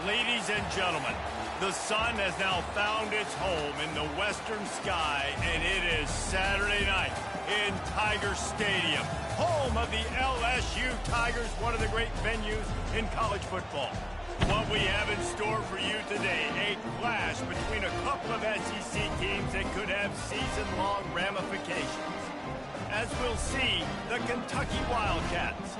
Ladies and gentlemen, the sun has now found its home in the western sky, and it is Saturday night in Tiger Stadium, home of the LSU Tigers, one of the great venues in college football. What we have in store for you today, a clash between a couple of SEC teams that could have season-long ramifications. As we'll see, the Kentucky Wildcats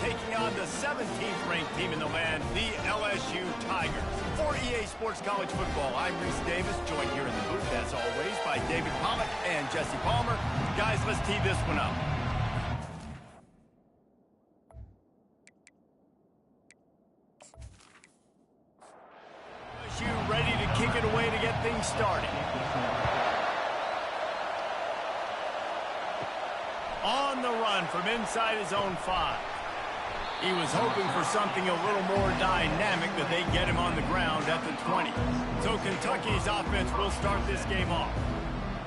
taking on the 17th ranked team in the land, the LSU Tigers. For EA Sports College Football, I'm Reese Davis, joined here in the booth, as always, by David Pollock and Jesse Palmer. Guys, let's tee this one up. LSU ready to kick it away to get things started. On the run from inside his own 5. He was hoping for something a little more dynamic, but they get him on the ground at the 20. So Kentucky's offense will start this game off.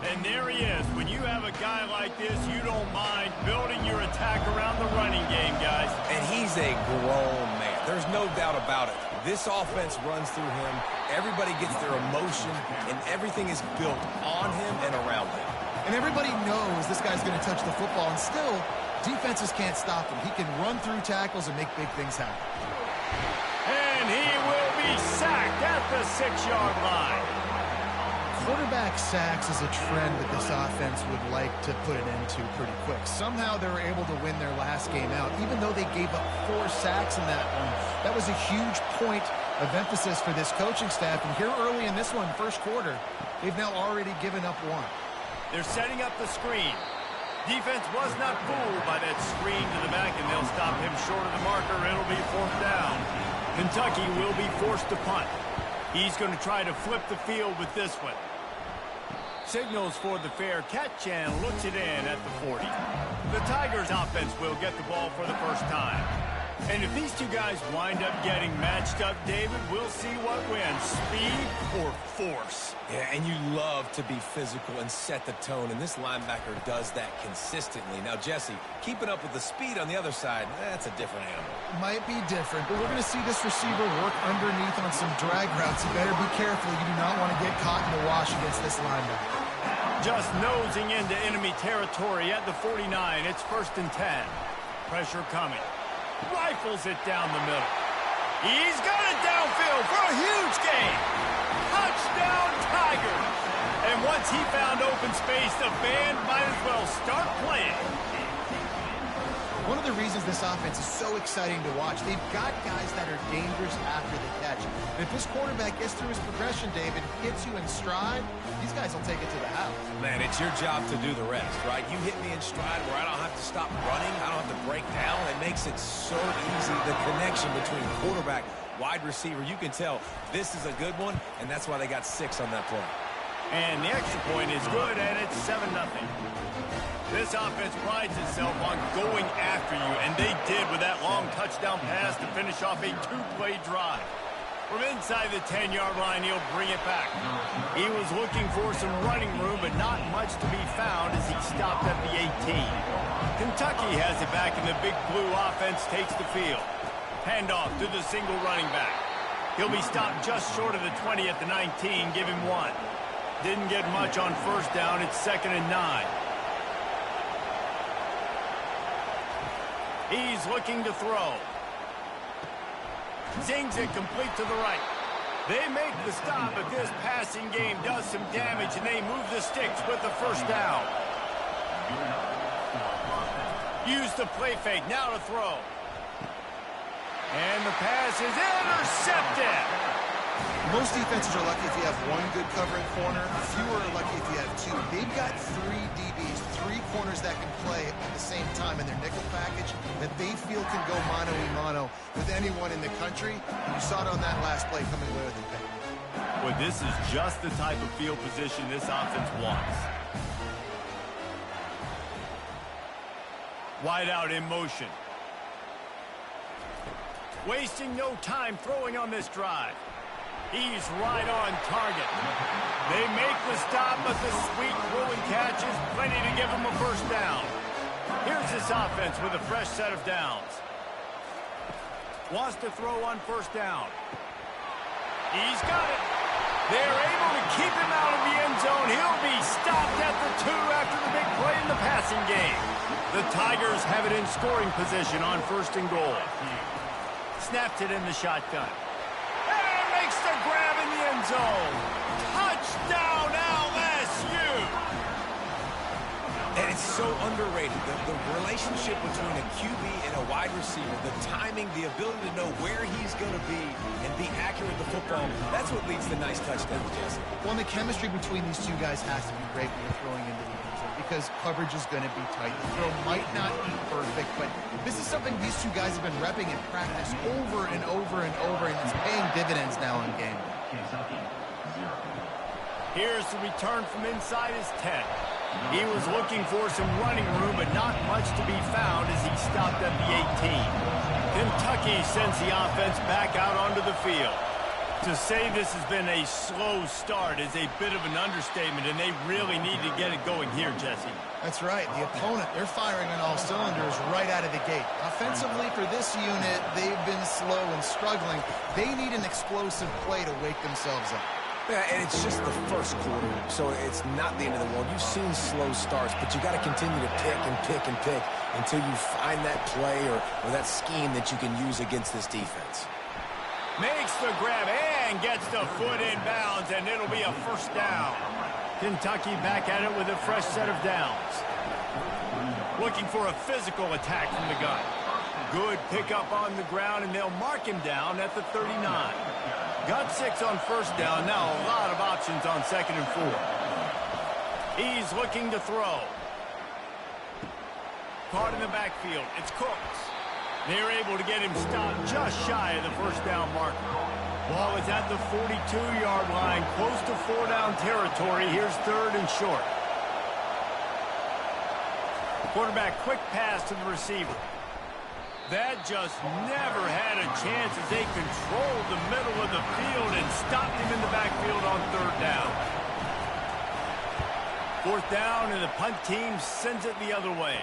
And there he is. When you have a guy like this, you don't mind building your attack around the running game, guys. And he's a grown man. There's no doubt about it. This offense runs through him. Everybody gets their emotion, and everything is built on him and around him. And everybody knows this guy's going to touch the football, and still, defenses can't stop him. He can run through tackles and make big things happen. And he will be sacked at the 6-yard line. Quarterback sacks is a trend that this offense would like to put an end to pretty quick. Somehow they were able to win their last game out, even though they gave up 4 sacks in that one. That was a huge point of emphasis for this coaching staff. And here early in this one, first quarter, they've now already given up 1. They're setting up the screen. Defense was not fooled by that screen to the back, and they'll stop him short of the marker. It'll be 4th down. Kentucky will be forced to punt. He's going to try to flip the field with this one. Signals for the fair catch and looks it in at the 40. The Tigers offense will get the ball for the first time. And if these two guys wind up getting matched up, David, we'll see what wins, speed or force. Yeah, and you love to be physical and set the tone, and this linebacker does that consistently. Now, Jesse, keeping up with the speed on the other side, that's a different animal. Might be different, but we're going to see this receiver work underneath on some drag routes. You better be careful. You do not want to get caught in the wash against this linebacker. Just nosing into enemy territory at the 49. It's 1st and 10. Pressure coming. Rifles it down the middle. He's got it downfield for a huge gain. Touchdown, Tigers. And once he found open space, the band might as well start playing. one of the reasons this offense is so exciting to watch. They've got guys that are dangerous after the catch. And if this quarterback gets through his progression, David, hits you in stride, these guys will take it to the house. Man, it's your job to do the rest, right? You hit me in stride where I don't have to stop running. I don't have to break down. It makes it so easy. The connection between quarterback, wide receiver, you can tell this is a good one, and that's why they got 6 on that play. And the extra point is good, and it's 7-0. This offense prides itself on going after you, and they did with that long touchdown pass to finish off a 2-play drive. From inside the 10-yard line, he'll bring it back. He was looking for some running room, but not much to be found as he stopped at the 18. Kentucky has it back, and the Big Blue offense takes the field. Handoff to the single running back. He'll be stopped just short of the 20 at the 19. Give him 1. Didn't get much on first down. It's 2nd and 9. He's looking to throw. Zings it complete to the right. They make the stop, but this passing game does some damage, and they move the sticks with the first down. Use the play fake. Now to throw. And the pass is intercepted. Most defenses are lucky if you have one good covering corner. Fewer are lucky if you have 2. They've got 3 DBs, 3 corners that can play at the same time in their nickel package that they feel can go mano-a-mano with anyone in the country. And you saw it on that last play coming away with the pick. Well, this is just the type of field position this offense wants. Wide out in motion. Wasting no time throwing on this drive. He's right on target. They make the stop, but the sweet throwing catch is plenty to give him a first down. Here's this offense with a fresh set of downs. Wants to throw on first down. He's got it. They're able to keep him out of the end zone. He'll be stopped at the 2 after the big play in the passing game. The Tigers have it in scoring position on 1st and goal. Snapped it in the shotgun. Makes the grab in the end zone. Touchdown, LSU! And it's so underrated. The relationship between a QB and a wide receiver, the timing, the ability to know where he's going to be and be accurate with the football, that's what leads to nice touchdowns, Jesse. Well, and the chemistry between these 2 guys has to be great when you're throwing into the end zone because coverage is going to be tight. The throw might not be perfect, but this is something these 2 guys have been repping in practice over and over and over, and it's paying dividends now in game. Here's the return from inside his 10. He was looking for some running room, but not much to be found as he stopped at the 18. Kentucky sends the offense back out onto the field. To say this has been a slow start is a bit of an understatement, and they really need to get it going here, Jesse. That's right. The opponent, they're firing on all cylinders right out of the gate. Offensively, for this unit, they've been slow and struggling. They need an explosive play to wake themselves up. Yeah, and it's just the first quarter, so it's not the end of the world. You've seen slow starts, but you got to continue to pick and pick and pick until you find that play or that scheme that you can use against this defense. Makes the grab and gets the foot in bounds, and it'll be a first down. Kentucky back at it with a fresh set of downs. Looking for a physical attack from the gun. Good pickup on the ground, and they'll mark him down at the 39. Got 6 on first down. Now a lot of options on 2nd and 4. He's looking to throw. Caught in the backfield. It's Cooks. They're able to get him stopped just shy of the first down marker. Ball is at the 42-yard line, close to 4-down territory. Here's 3rd and short. Quarterback quick pass to the receiver. That just never had a chance as they controlled the middle of the field and stopped him in the backfield on 3rd down. 4th down, and the punt team sends it the other way.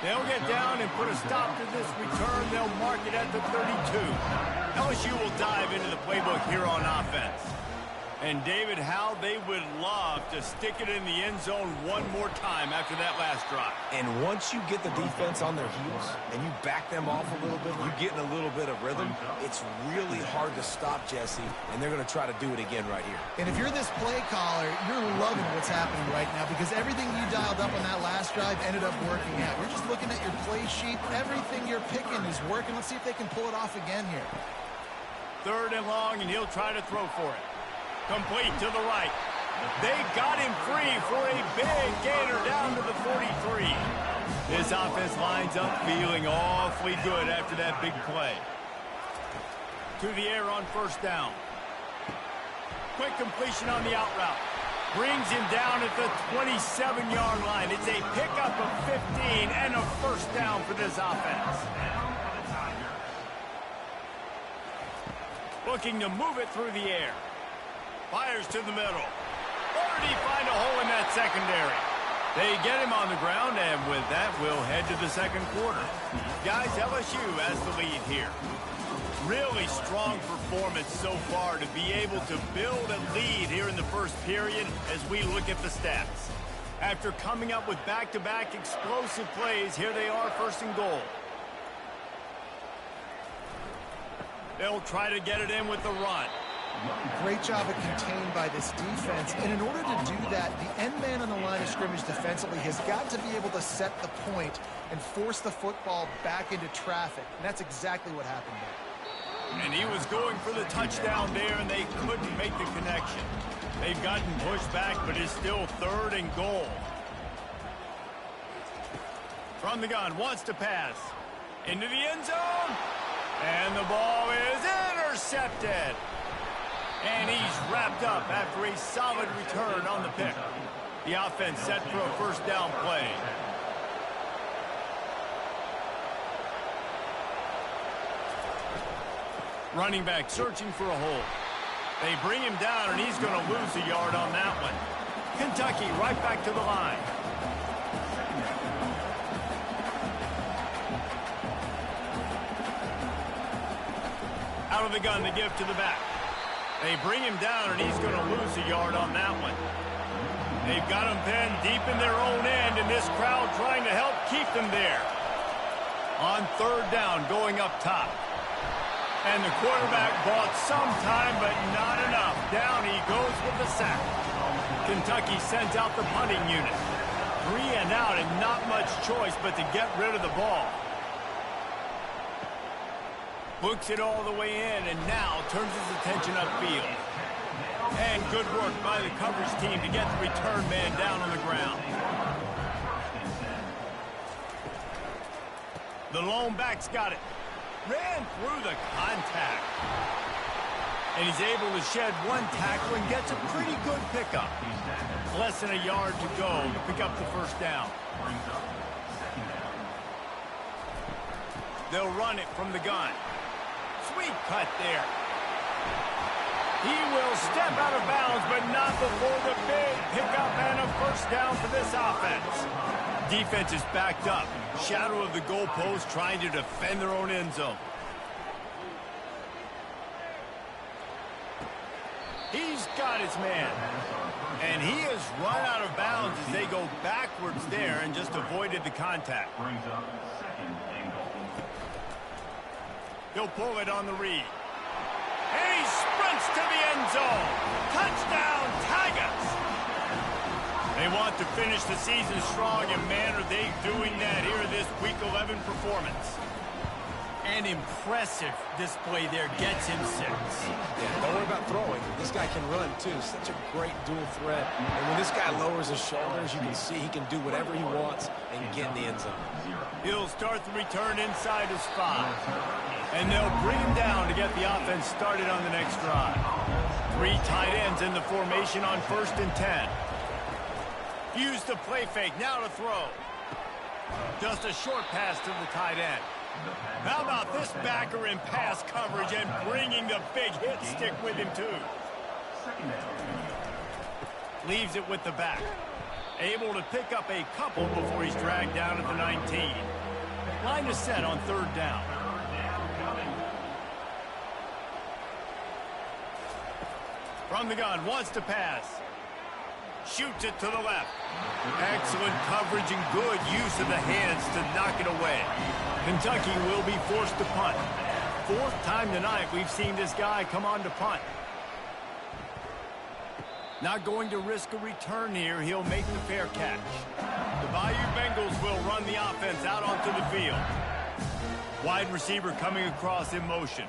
They'll get down and put a stop to this return. They'll mark it at the 32. LSU will dive into the playbook here on offense. And, David, how they would love to stick it in the end zone one more time after that last drive. And once you get the defense on their heels and you back them off a little bit, you get in a little bit of rhythm, it's really hard to stop, Jesse, and they're going to try to do it again right here. And if you're this play caller, you're loving what's happening right now because everything you dialed up on that last drive ended up working out. You're just looking at your play sheet. Everything you're picking is working. Let's see if they can pull it off again here. 3rd and long, and he'll try to throw for it. Complete to the right. They got him free for a big gainer down to the 43. This offense lines up feeling awfully good after that big play. To the air on 1st down. Quick completion on the out route. Brings him down at the 27-yard line. It's a pickup of 15 and a 1st down for this offense. Looking to move it through the air. Fires to the middle. Or did he find a hole in that secondary? They get him on the ground, and with that, we'll head to the 2nd quarter. Guys, LSU has the lead here. Really strong performance so far to be able to build a lead here in the 1st period as we look at the stats. After coming up with back-to-back explosive plays, here they are 1st and goal. They'll try to get it in with the run. Great job of contained by this defense. And in order to do that, the end man on the line of scrimmage defensively has got to be able to set the point and force the football back into traffic. And that's exactly what happened there. And he was going for the touchdown there, and they couldn't make the connection. They've gotten pushed back, but it's still 3rd and goal. From the gun, wants to pass. Into the end zone. And the ball is intercepted. And he's wrapped up after a solid return on the pick. The offense set for a 1st down play. Running back searching for a hole. They bring him down, and he's going to lose a yard on that one. Kentucky right back to the line. Out of the gun to give to the back. They bring him down, and he's going to lose a yard on that one. They've got him pinned deep in their own end, and this crowd trying to help keep them there. On 3rd down, going up top. And the quarterback bought some time, but not enough. Down he goes with the sack. Kentucky sends out the punting unit. 3 and out, and not much choice but to get rid of the ball. Books it all the way in, and now turns his attention upfield. And good work by the coverage team to get the return man down on the ground. The lone back's got it. Ran through the contact. And he's able to shed one tackle and gets a pretty good pickup. Less than a yard to go to pick up the 1st down. They'll run it from the gun. Sweet cut there. He will step out of bounds, but not before the big pickup and a 1st down for this offense. Defense is backed up. Shadow of the goalpost trying to defend their own end zone. He's got his man. And he has run out of bounds as they go backwards there and just avoided the contact. He'll pull it on the read. And he sprints to the end zone. Touchdown, Tigers! They want to finish the season strong, and man, are they doing that here in this Week 11 performance. An impressive display there gets him 6. Yeah, don't worry about throwing. This guy can run, too. Such a great dual threat. And when this guy lowers his shoulders, you can see he can do whatever he wants and get in the end zone. He'll start the return inside his 5. And they'll bring him down to get the offense started on the next drive. 3 tight ends in the formation on 1st and 10. Use the play fake, now to throw. Just a short pass to the tight end. How about this backer in pass coverage and bringing the big hit stick with him, too. Leaves it with the back. Able to pick up a couple before he's dragged down at the 19. Line is set on 3rd down. From the gun, wants to pass. Shoots it to the left. Excellent coverage and good use of the hands to knock it away. Kentucky will be forced to punt. Fourth time tonight we've seen this guy come on to punt. Not going to risk a return here. He'll make the fair catch. The Bayou Bengals will run the offense out onto the field. Wide receiver coming across in motion.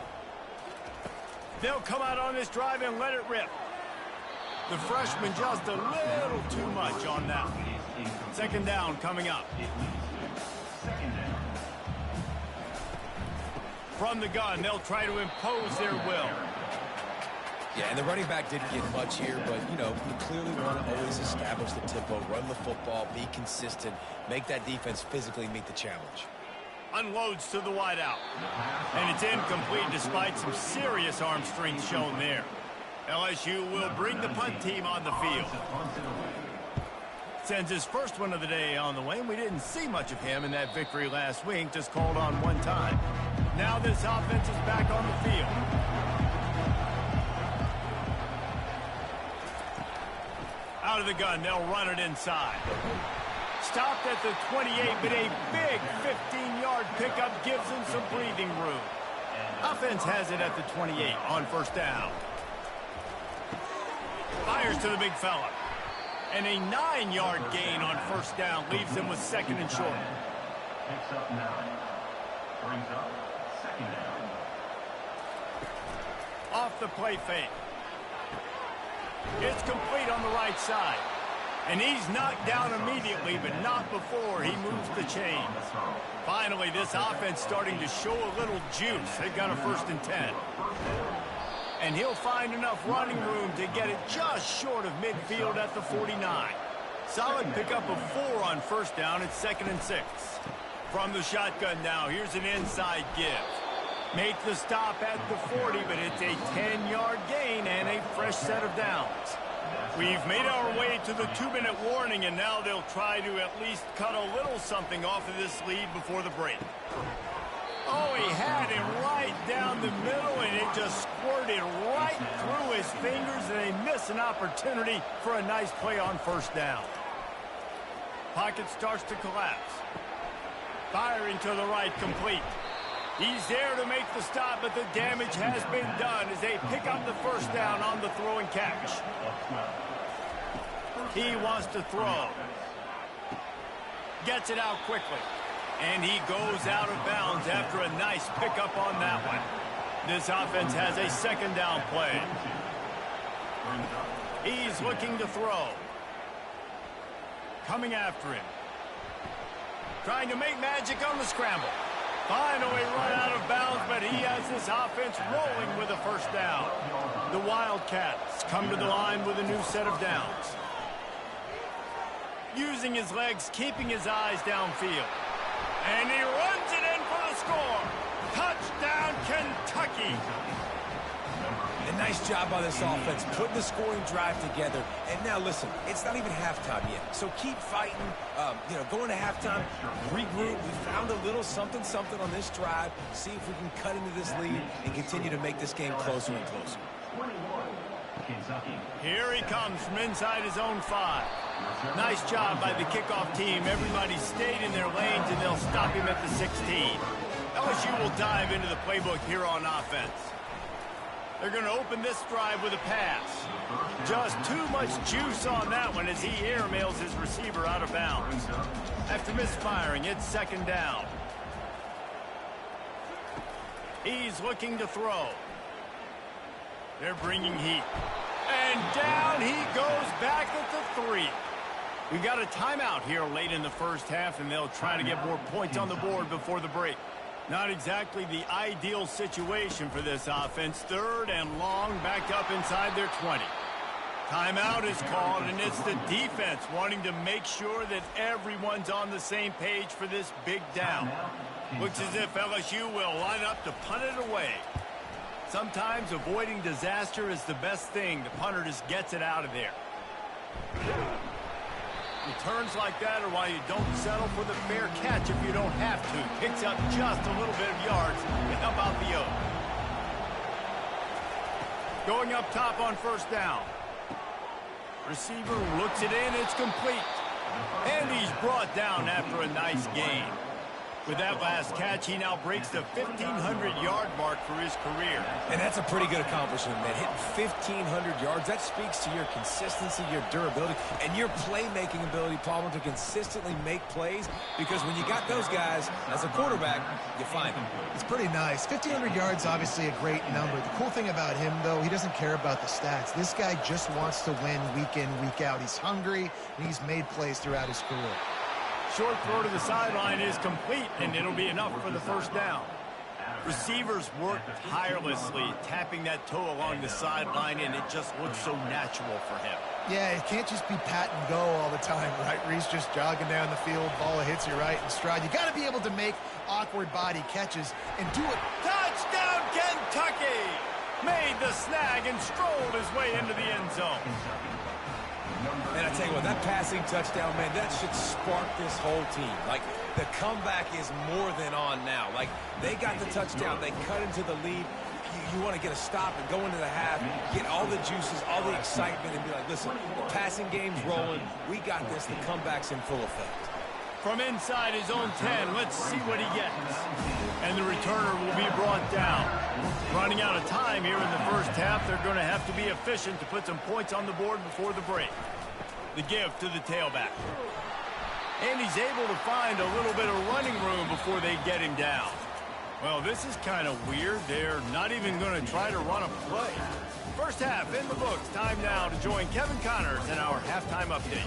They'll come out on this drive and let it rip. The freshman just a little too much on that one. Second down coming up. From the gun, they'll try to impose their will. Yeah, and the running back didn't get much here, but, you know, you clearly want to always establish the tempo, run the football, be consistent, make that defense physically meet the challenge. Unloads to the wideout. And it's incomplete despite some serious arm strength shown there. LSU will bring the punt team on the field. Sends his first one of the day on the way, and we didn't see much of him in that victory last week, just called on one time. Now this offense is back on the field. Out of the gun, they'll run it inside. Stopped at the 28, but a big 15-yard pickup gives them some breathing room. Offense has it at the 28 on first down. Fires to the big fella. And a 9-yard gain on first down leaves them with second and short. Picks up 9. Brings up second down. Off the play fake. It's complete on the right side. And he's knocked down immediately, but not before he moves the chains. Finally, this offense starting to show a little juice. They've got a 1st and 10. And he'll find enough running room to get it just short of midfield at the 49. Solid pickup of 4 on first down. It's 2nd and 6. From the shotgun now, here's an inside give. Make the stop at the 40, but it's a 10-yard gain and a fresh set of downs. We've made our way to the 2-minute warning, and now they'll try to at least cut a little something off of this lead before the break. Oh, he had him right down the middle, and it just squirted right through his fingers, and they miss an opportunity for a nice play on first down. Pocket starts to collapse. Firing to the right, complete. He's there to make the stop, but the damage has been done as they pick up the first down on the throw and catch. He wants to throw. Gets it out quickly. And he goes out of bounds after a nice pickup on that one. This offense has a second down play. He's looking to throw. Coming after him. Trying to make magic on the scramble. Finally run out of bounds, but he has this offense rolling with a first down. The Wildcats come to the line with a new set of downs. Using his legs, keeping his eyes downfield. And he runs it in for the score. Touchdown, Kentucky. A nice job by this offense, putting the scoring drive together. And now, listen, it's not even halftime yet. So keep fighting, going to halftime, regroup. We found a little something on this drive. See if we can cut into this lead and continue to make this game closer and closer. Here he comes from inside his own 5. Nice job by the kickoff team. Everybody stayed in their lanes, and they'll stop him at the 16. LSU will dive into the playbook here on offense. They're going to open this drive with a pass. Just too much juice on that one as he airmails his receiver out of bounds. After misfiring, it's second down. He's looking to throw. They're bringing heat. And down he goes back at the 3. We got a timeout here late in the first half, and they'll try to get more points on the board before the break. Not exactly the ideal situation for this offense. 3rd and long, backed up inside their 20. Timeout is called, and it's the defense wanting to make sure that everyone's on the same page for this big down. Looks as if LSU will line up to punt it away. Sometimes avoiding disaster is the best thing. The punter just gets it out of there. Returns like that are why you don't settle for the fair catch if you don't have to. Picks up just a little bit of yards to help out the Going up top on first down. Receiver looks it in. It's complete. And he's brought down after a nice gain. With that last catch, he now breaks the 1,500-yard mark for his career. And that's a pretty good accomplishment, man. Hitting 1,500 yards, that speaks to your consistency, your durability, and your playmaking ability, Palmer, to consistently make plays. Because when you got those guys, as a quarterback, you find them. It's pretty nice. 1,500 yards, obviously a great number. The cool thing about him, though, he doesn't care about the stats. This guy just wants to win week in, week out. He's hungry, and he's made plays throughout his career. Short throw to the sideline is complete, and it'll be enough for the first down. Receivers work tirelessly, tapping that toe along the sideline, and it just looks so natural for him. Yeah, it can't just be pat and go all the time, right? Where he's just jogging down the field, ball hits you right in stride. You got to be able to make awkward body catches and do it. Touchdown, Kentucky! Made the snag and strolled his way into the end zone. Man, I tell you what, that passing touchdown, man, that should spark this whole team. Like, the comeback is more than on now. Like, they got the touchdown. They cut into the lead. You want to get a stop and go into the half, get all the juices, all the excitement, and be like, listen, the passing game's rolling. We got this. The comeback's in full effect. From inside his own 10, let's see what he gets. And the returner will be brought down. Running out of time here in the first half, they're going to have to be efficient to put some points on the board before the break. The give to the tailback. And he's able to find a little bit of running room before they get him down. Well, this is kind of weird. They're not even going to try to run a play. First half in the books. Time now to join Kevin Connors in our halftime update.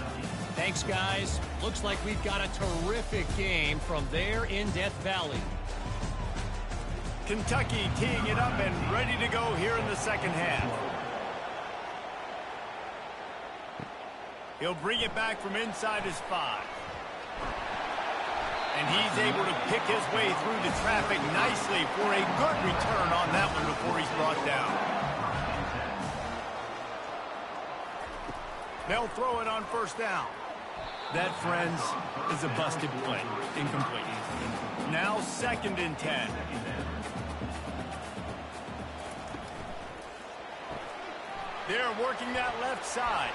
Thanks, guys. Looks like we've got a terrific game from there in Death Valley. Kentucky teeing it up and ready to go here in the second half. He'll bring it back from inside his 5. And he's able to pick his way through the traffic nicely for a good return on that one before he's brought down. They'll throw it on first down. That, friends, is a busted play. Incomplete. Now 2nd and 10. They're working that left side.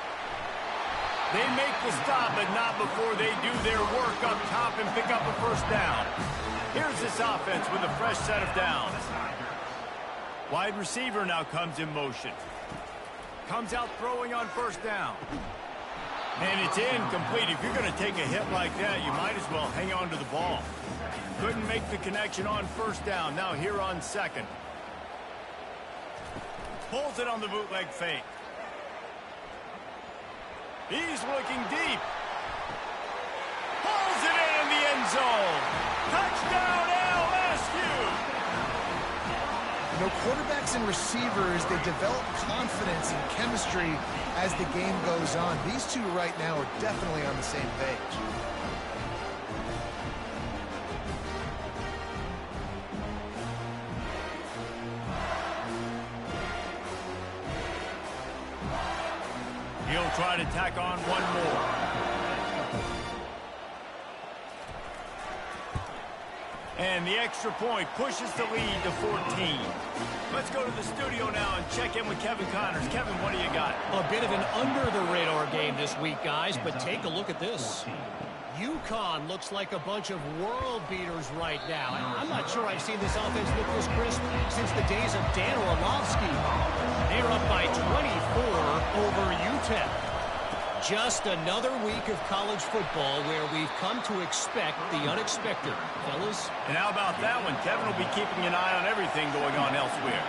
They make the stop, but not before they do their work up top and pick up a first down. Here's this offense with a fresh set of downs. Wide receiver now comes in motion. Comes out throwing on first down. And it's incomplete. If you're going to take a hit like that, you might as well hang on to the ball. Couldn't make the connection on first down. Now here on 2nd. Pulls it on the bootleg fake. He's looking deep. Pulls it in the end zone. Touchdown, LSU! You know, quarterbacks and receivers, they develop confidence and chemistry as the game goes on. These two right now are definitely on the same page. He'll try to tack on one more. And the extra point pushes the lead to 14. Let's go to the studio now and check in with Kevin Connors. Kevin, what do you got? A bit of an under-the-radar game this week, guys, but take a look at this. UConn looks like a bunch of world beaters right now. I'm not sure I've seen this offense look this crisp since the days of Dan Orlovsky. They're up by 24 over UTEP. Just another week of college football where we've come to expect the unexpected, fellas. And how about that one? Kevin will be keeping an eye on everything going on elsewhere.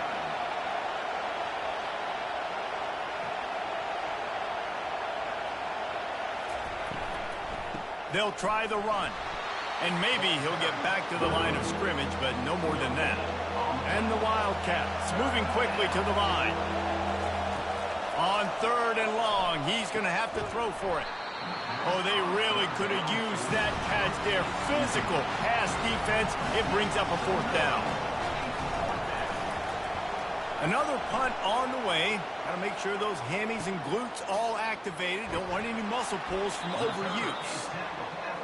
They'll try the run. And maybe he'll get back to the line of scrimmage, but no more than that. And the Wildcats moving quickly to the line. On 3rd and long, he's going to have to throw for it. Oh, they really could have used that catch there. Physical pass defense. It brings up a 4th down. Another punt on the way. Got to make sure those hammies and glutes all activated. Don't want any muscle pulls from overuse.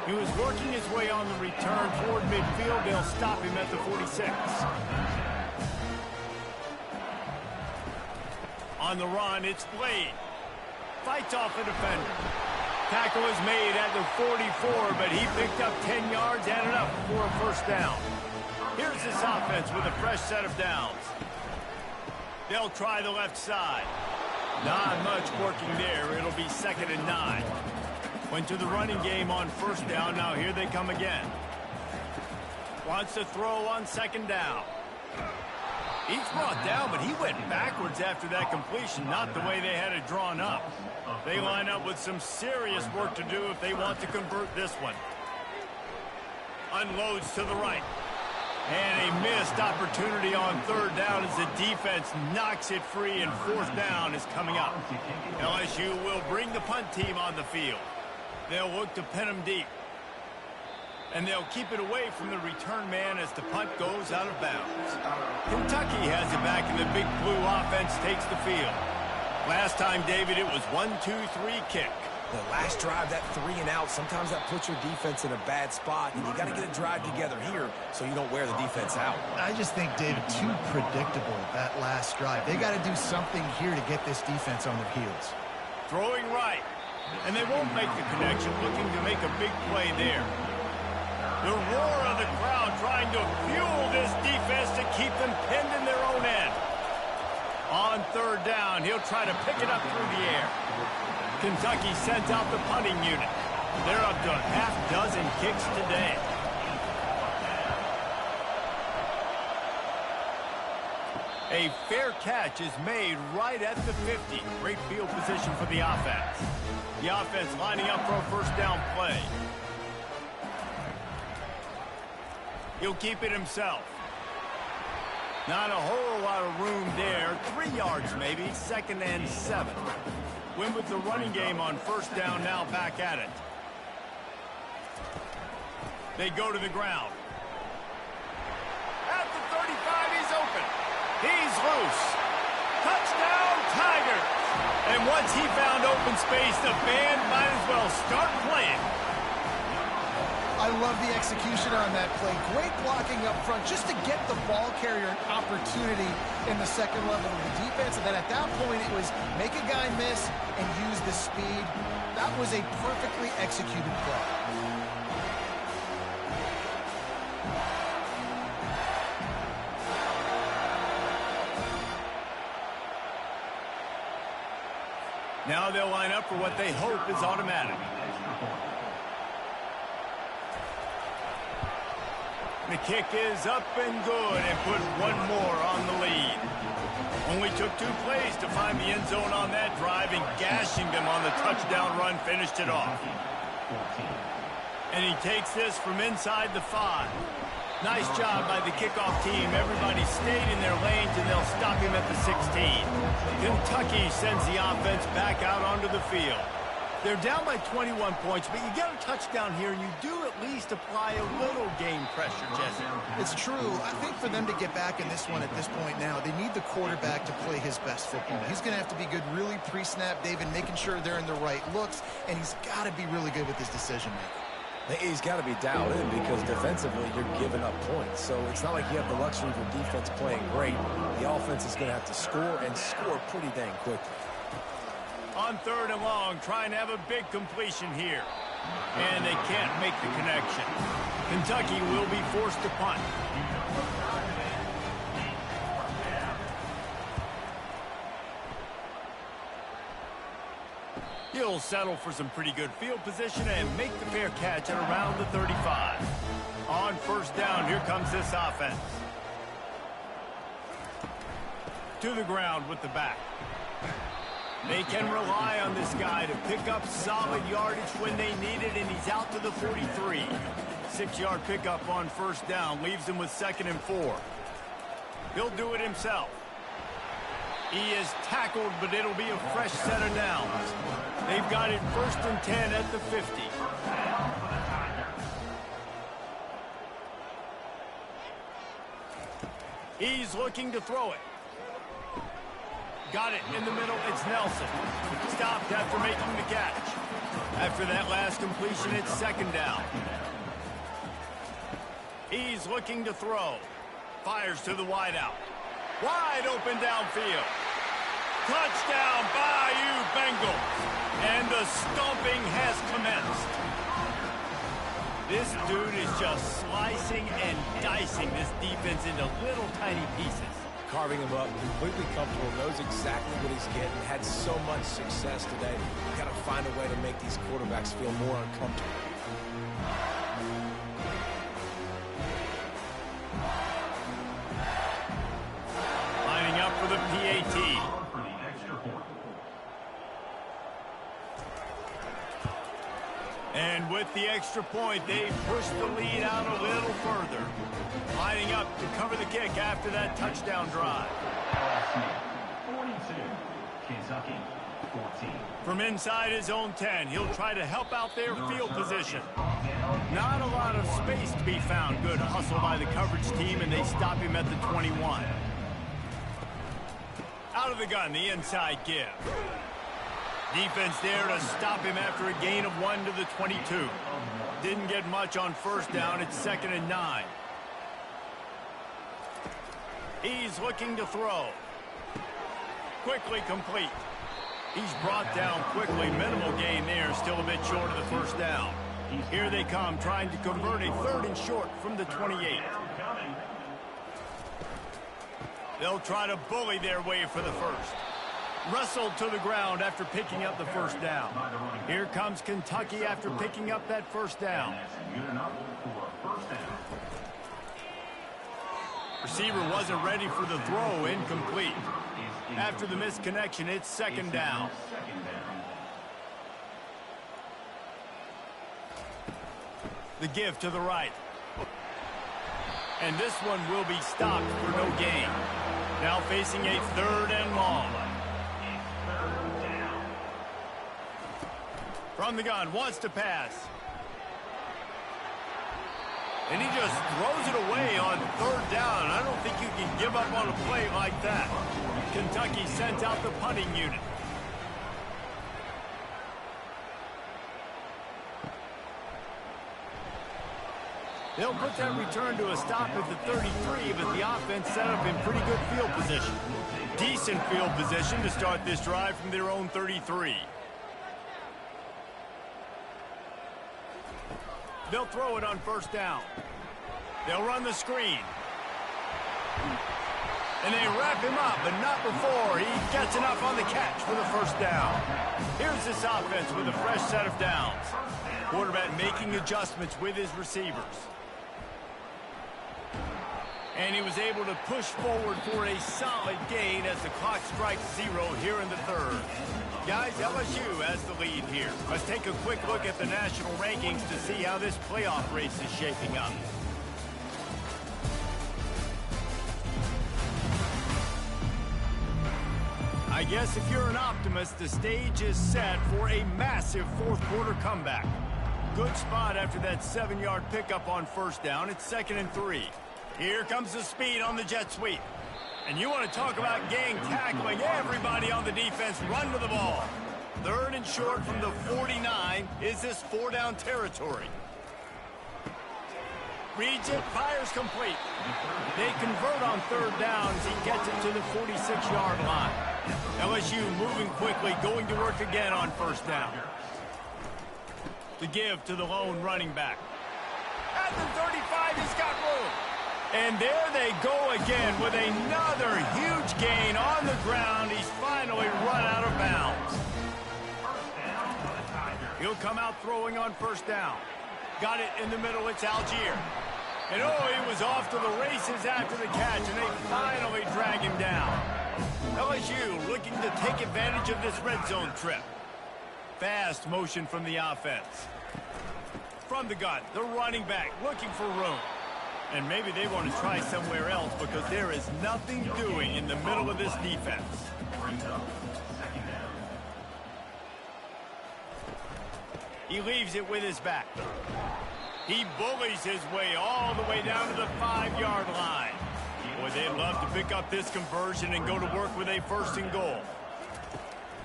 He was working his way on the return toward midfield. They'll stop him at the 46. On the run, it's Blade. Fights off a defender. Tackle is made at the 44, but he picked up 10 yards and enough for a first down. Here's this offense with a fresh set of downs. They'll try the left side. Not much working there. It'll be 2nd and 9. Went to the running game on first down. Now here they come again. Wants to throw on 2nd down. He's brought down, but he went backwards after that completion, not the way they had it drawn up. They line up with some serious work to do if they want to convert this one. Unloads to the right. And a missed opportunity on 3rd down as the defense knocks it free, and 4th down is coming up. LSU will bring the punt team on the field. They'll look to pin them deep. And they'll keep it away from the return man as the punt goes out of bounds. Kentucky has it back, and the Big Blue offense takes the field. Last time, David, it was 1-2-3 kick. The last drive, that 3 and out, sometimes that puts your defense in a bad spot, and you got to get a drive together here so you don't wear the defense out. I just think, David, too predictable, that last drive. They got to do something here to get this defense on their heels. Throwing right, and they won't make the connection, looking to make a big play there. The roar of the crowd trying to fuel this defense to keep them pinned in their own end. On 3rd down, he'll try to pick it up through the air. Kentucky sends out the punting unit. They're up to a 6 kicks today. A fair catch is made right at the 50. Great field position for the offense. The offense lining up for a first down play. He'll keep it himself. Not a whole lot of room there. 3 yards maybe. 2nd and 7. Win with the running game on first down, now back at it. They go to the ground. At the 35, he's open. He's loose. Touchdown, Tigers. And once he found open space, the band might as well start playing. I love the execution on that play. Great blocking up front just to get the ball carrier an opportunity in the 2nd level of the defense. And then at that point, it was make a guy miss and use the speed. That was a perfectly executed play. Now they'll line up for what they hope is automatic. The kick is up and good and put one more on the lead. Only took 2 plays to find the end zone on that drive, and gashing them on the touchdown run finished it off. And he takes this from inside the 5. Nice job by the kickoff team. Everybody stayed in their lanes, and they'll stop him at the 16. Kentucky sends the offense back out onto the field. They're down by 21 points, but you get a touchdown here, and you do at least apply a little game pressure, Jesse. It's true. I think for them to get back in this one at this point now, they need the quarterback to play his best football. He's going to have to be good really pre-snap, David, making sure they're in the right looks, and he's got to be really good with his decision-making. He's got to be dialed in because defensively you're giving up points. So it's not like you have the luxury of your defense playing great. The offense is going to have to score and score pretty dang quickly. On 3rd and long, trying to have a big completion here. And they can't make the connection. Kentucky will be forced to punt. He'll settle for some pretty good field position and make the fair catch at around the 35. On first down, here comes this offense. To the ground with the back. They can rely on this guy to pick up solid yardage when they need it, and he's out to the 43. 6-yard pickup on first down leaves him with 2nd and 4. He'll do it himself. He is tackled, but it'll be a fresh set of downs. They've got it 1st and 10 at the 50. He's looking to throw it. Got it in the middle. It's Nelson. Stopped after making the catch. After that last completion, it's 2nd down. He's looking to throw. Fires to the wideout. Wide open downfield. Touchdown, Bayou Bengals. And the stomping has commenced. This dude is just slicing and dicing this defense into little tiny pieces. Carving him up, completely comfortable, knows exactly what he's getting, had so much success today. You've got to find a way to make these quarterbacks feel more uncomfortable. Lining up for the PAT. And with the extra point, they push the lead out a little further. Lining up to cover the kick after that touchdown drive. LSU 42, Kentucky 14. From inside his own 10, he'll try to help out their field position. Not a lot of space to be found. Good hustle by the coverage team, and they stop him at the 21. Out of the gun, the inside give. Defense there to stop him after a gain of 1 to the 22. Didn't get much on first down. It's 2nd and 9. He's looking to throw. Quickly complete. He's brought down quickly. Minimal gain there. Still a bit short of the first down. Here they come, trying to convert a 3rd and short from the 28. They'll try to bully their way for the first. Wrestled to the ground after picking up the first down. Here comes Kentucky after picking up that first down. Receiver wasn't ready for the throw, incomplete. After the misconnection, it's 2nd down. The give to the right. And this one will be stopped for no gain. Now facing a 3rd and long. From the gun, wants to pass. And he just throws it away on 3rd down. I don't think you can give up on a play like that. Kentucky sent out the punting unit. They'll put that return to a stop at the 33, but the offense set up in pretty good field position. Decent field position to start this drive from their own 33. They'll throw it on first down. They'll run the screen. And they wrap him up, but not before he gets enough on the catch for the first down. Here's this offense with a fresh set of downs. Quarterback making adjustments with his receivers. And he was able to push forward for a solid gain as the clock strikes 0 here in the 3rd. Guys, LSU has the lead here. Let's take a quick look at the national rankings to see how this playoff race is shaping up. I guess if you're an optimist, the stage is set for a massive 4th quarter comeback. Good spot after that 7-yard pickup on first down. It's 2nd and 3. Here comes the speed on the jet sweep. And you want to talk about gang tackling. Everybody on the defense run to the ball. 3rd and short from the 49. Is this 4-down territory? Reads it, fires complete. They convert on 3rd down as he gets it to the 46-yard line. LSU moving quickly, going to work again on first down. To give to the lone running back. At the 35, he's got room. And there they go again with another huge gain on the ground. He's finally run out of bounds. He'll come out throwing on first down. Got it in the middle. It's Algier. And oh, he was off to the races after the catch, and they finally drag him down. LSU looking to take advantage of this red zone trip. Fast motion from the offense. From the gun, the running back looking for room. And maybe they want to try somewhere else because there is nothing doing in the middle of this defense. He leaves it with his back. He bullies his way all the way down to the 5-yard line. Boy, they'd love to pick up this conversion and go to work with a 1st and goal.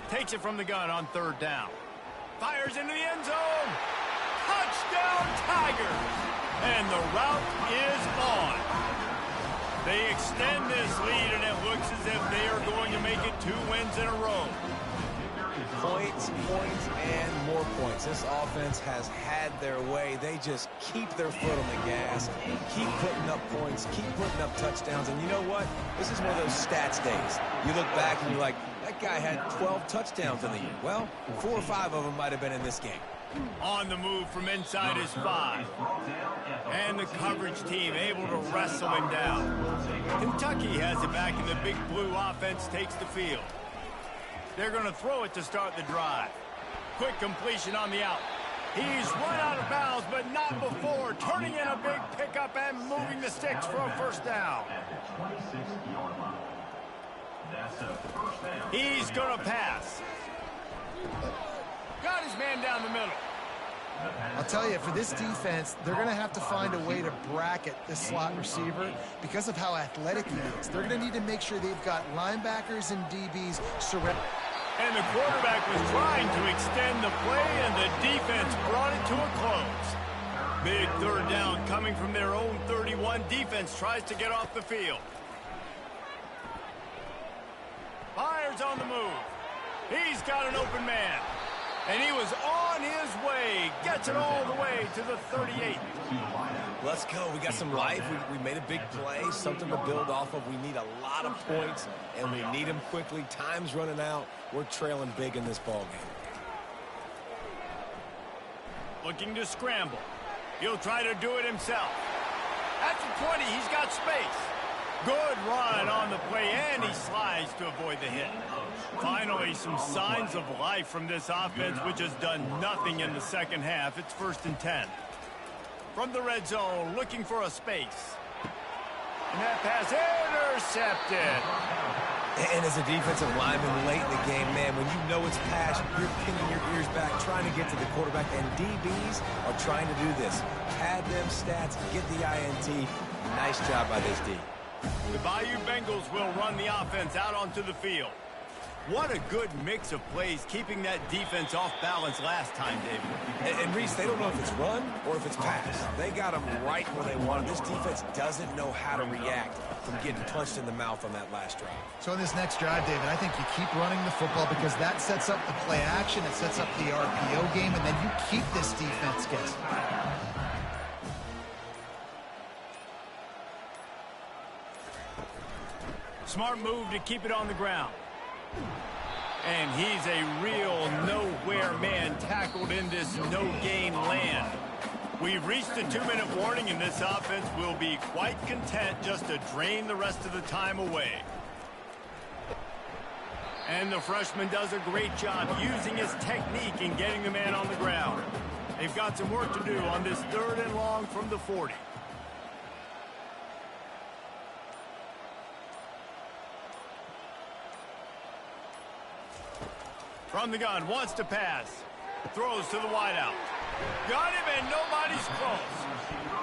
Takes it from the gun on 3rd down. Fires into the end zone. Touchdown, Tigers. And the route is on. They extend this lead, and it looks as if they are going to make it 2 wins in a row. Points, and more points. This offense has had their way. They just keep their foot on the gas, keep putting up points, keep putting up touchdowns. And you know what? This is one of those stats days. You look back and you're like, that guy had 12 touchdowns in the year. Well, 4 or 5 of them might have been in this game. On the move from inside his 5. And the coverage team able to wrestle him down. Kentucky has it back, and the big blue offense takes the field. They're going to throw it to start the drive. Quick completion on the out. He's run out of bounds, but not before turning in a big pickup and moving the sticks for a first down. He's going to pass. Got his man down the middle. I'll tell you, for this defense, they're going to have to find a way to bracket this slot receiver because of how athletic he is. They're going to need to make sure they've got linebackers and DBs surrounded. And the quarterback was trying to extend the play, and the defense brought it to a close. Big third down coming from their own 31. Defense tries to get off the field. Fires on the move. He's got an open man. And he was on his way. Gets it all the way to the 38. Let's go. We got some life. We made a big play, something to build off of. We need a lot of points, and we need them quickly. Time's running out. We're trailing big in this ball game. Looking to scramble. He'll try to do it himself. At the 20, he's got space. Good run on the play, and he slides to avoid the hit. Finally, some signs of life from this offense, which has done nothing in the second half. It's 1st and 10. From the red zone, looking for a space. And that pass intercepted. And as a defensive lineman late in the game, man, when you know it's pass, you're pinning your ears back, trying to get to the quarterback, and DBs are trying to do this. Pad them stats, get the INT. Nice job by this D. The Bayou Bengals will run the offense out onto the field. What a good mix of plays, keeping that defense off balance last time, David. And Reese, they don't know if it's run or if it's pass. They got them right where they want them. This defense doesn't know how to react from getting punched in the mouth on that last drive. So in this next drive, David, I think you keep running the football because that sets up the play action, it sets up the RPO game, and then you keep this defense guessing. Smart move to keep it on the ground. And he's a real nowhere man tackled in this no-gain land. We've reached the 2-minute warning, and this offense will be quite content just to drain the rest of the time away. And the freshman does a great job using his technique in getting the man on the ground. They've got some work to do on this 3rd and long from the 40. From the gun, wants to pass. Throws to the wideout. Got him, and nobody's close.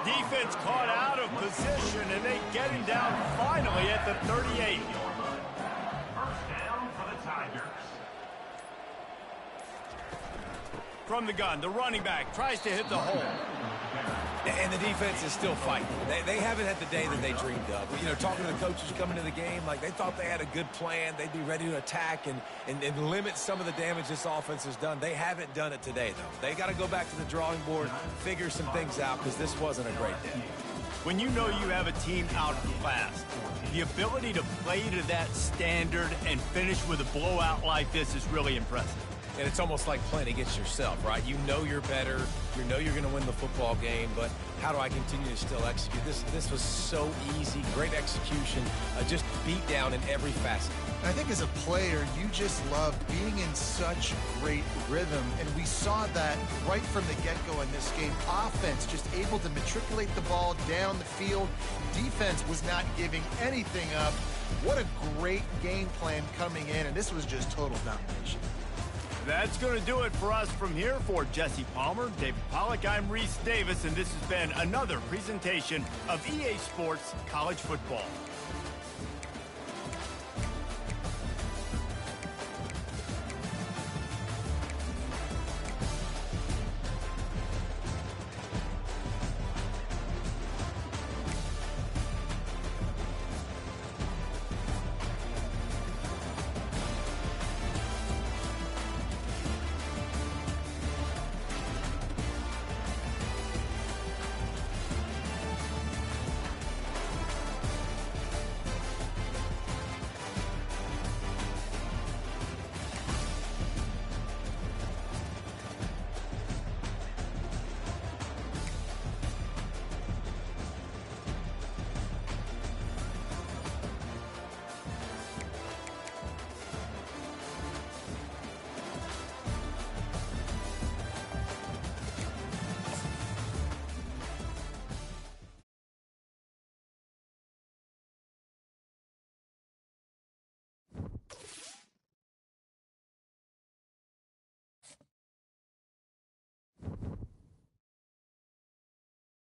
Defense caught out of position, and they get him down finally at the 38. First down for the Tigers. From the gun, the running back tries to hit the hole. And the defense is still fighting. They haven't had the day that they dreamed of. You know, talking to the coaches coming to the game, like they thought they had a good plan. They'd be ready to attack and limit some of the damage this offense has done. They haven't done it today, though. They got to go back to the drawing board, figure some things out, because this wasn't a great day. When you know you have a team outclassed, the ability to play to that standard and finish with a blowout like this is really impressive. And it's almost like playing against yourself, right? You know you're better. You know you're going to win the football game, but how do I continue to still execute? This was so easy. Great execution. Just beat down in every facet. I think as a player, you just love being in such great rhythm, and we saw that right from the get-go in this game. Offense just able to matriculate the ball down the field. Defense was not giving anything up. What a great game plan coming in, and this was just total domination. That's going to do it for us from here. For Jesse Palmer, David Pollack, I'm Reese Davis, and this has been another presentation of EA Sports College Football.